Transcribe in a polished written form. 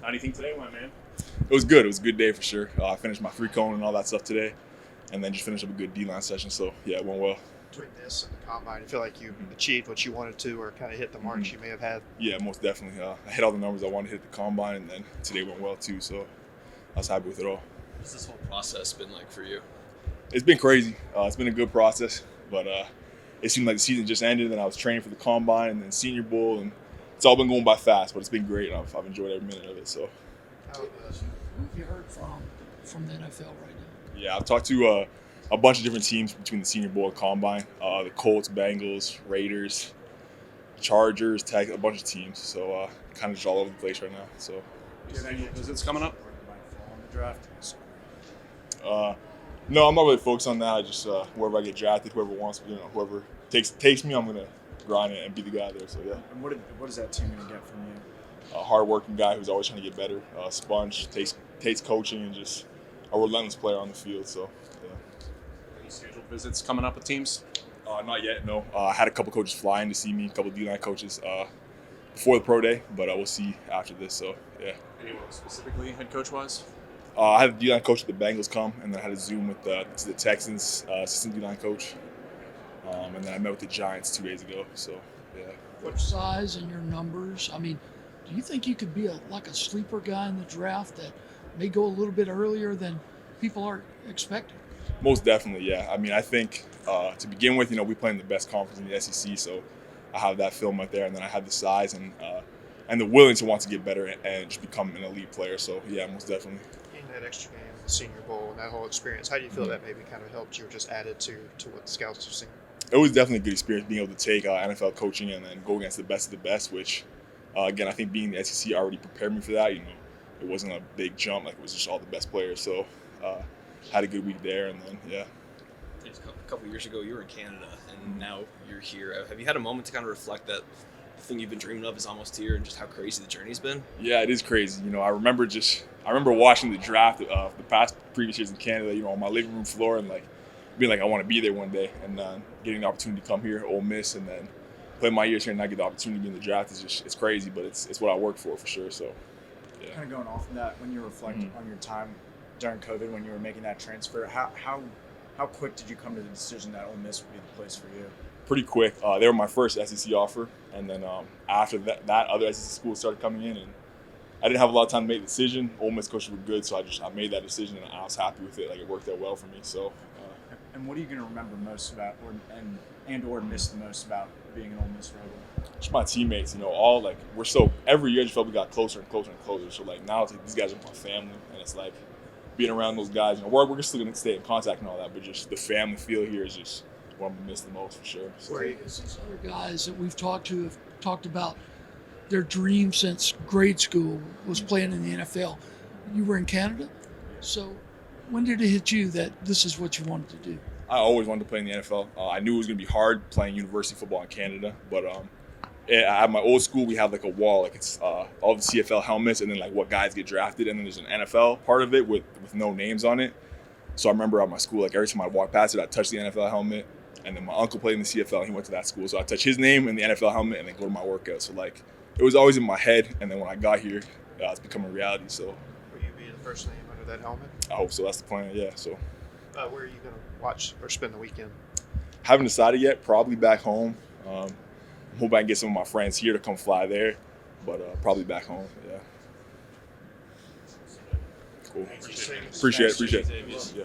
How do you think today went, man? It was good. It was a good day for sure. I finished my 3-cone and all that stuff today, and then just finished up a good D-line session. So, yeah, it went well. Between this and the combine, you feel like you achieved what you wanted to or kind of hit the marks you may have had? Yeah, most definitely. I hit all the numbers I wanted to hit at the combine, and then today went well too. So I was happy with it all. What's this whole process been like for you? It's been crazy. It's been a good process, but it seemed like the season just ended, and I was training for the combine and then Senior Bowl, and it's all been going by fast. But it's been great. And I've enjoyed every minute of it. So. Who have you heard from the NFL right now? Yeah, I've talked to a bunch of different teams between the Senior Bowl and Combine. The Colts, Bengals, Raiders, Chargers, Tech, a bunch of teams. So kind of just all over the place right now. So. Do you have any visits coming up? The draft? No, I'm not really focused on that. I just wherever I get drafted, whoever wants, whoever takes me, I'm gonna grind it and be the guy there. So yeah. And what is that team gonna get from you? A hard-working guy who's always trying to get better. Sponge, takes coaching, and just a relentless player on the field. So yeah. Any scheduled visits coming up with teams? Not yet, no. I had a couple coaches fly in to see me, a couple D-line coaches before the pro day, but we'll see after this. So yeah. Anyone specifically, head coach wise? I had a D-line coach at the Bengals come, and then I had a Zoom with the Texans assistant D-line coach, and then I met with the Giants 2 days ago. So yeah. What size and your numbers? I mean, do you think you could be a sleeper guy in the draft that may go a little bit earlier than people are expecting? Most definitely, yeah. I mean, I think to begin with, we play in the best conference in the SEC, so I have that film right there, and then I have the size and the willingness to want to get better and just become an elite player. So yeah, most definitely. In that extra game, the Senior Bowl, and that whole experience, how do you feel that maybe kind of helped you or just added to what the scouts have seen? It was definitely a good experience being able to take NFL coaching and then go against the best of the best, which, again, I think being in the SEC already prepared me for that. It wasn't a big jump. It was just all the best players. So had a good week there, and then, yeah. A couple of years ago, you were in Canada, and now you're here. Have you had a moment to kind of reflect that the thing you've been dreaming of is almost here and just how crazy the journey's been? Yeah, it is crazy. I remember watching the draft the past previous years in Canada, on my living room floor and being like, I want to be there one day, and getting the opportunity to come here, Ole Miss, and then play my years here and not get the opportunity to be in the draft it's crazy, but it's what I work for sure. So, yeah. Kind of going off of that, when you reflect on your time during COVID, when you were making that transfer, how quick did you come to the decision that Ole Miss would be the place for you? Pretty quick. They were my first SEC offer, and then after that other SEC schools started coming in, and I didn't have a lot of time to make the decision. Ole Miss coaches were good, so I made that decision, and I was happy with it. It worked out well for me. So. And what are you going to remember most about, or miss the most about being an Ole Miss Rebel? Just my teammates. Every year I just felt we got closer and closer and closer. So now it's these guys are my family, and it's being around those guys. We're still going to stay in contact and all that, but just the family feel here is just what I'm going to miss the most for sure. So. These other guys that we've talked to have talked about their dream since grade school was playing in the NFL. You were in Canada, so when did it hit you that this is what you wanted to do? I always wanted to play in the NFL. I knew it was going to be hard playing university football in Canada, but at my old school we have a wall, it's all the CFL helmets and then what guys get drafted, and then there's an NFL part of it with no names on it. So I remember at my school, every time I walk past it, I touch the NFL helmet, and then my uncle played in the CFL and he went to that school, so I touch his name in the NFL helmet and then go to my workout. So it was always in my head, and then when I got here, it's become a reality. So. Will you be the first name under that helmet? I hope so. That's the plan. Yeah. So. Where are you going to watch or spend the weekend? Haven't decided yet. Probably back home. I'm hoping I can get some of my friends here to come fly there, but probably back home. Yeah. Cool. Appreciate it. Yeah.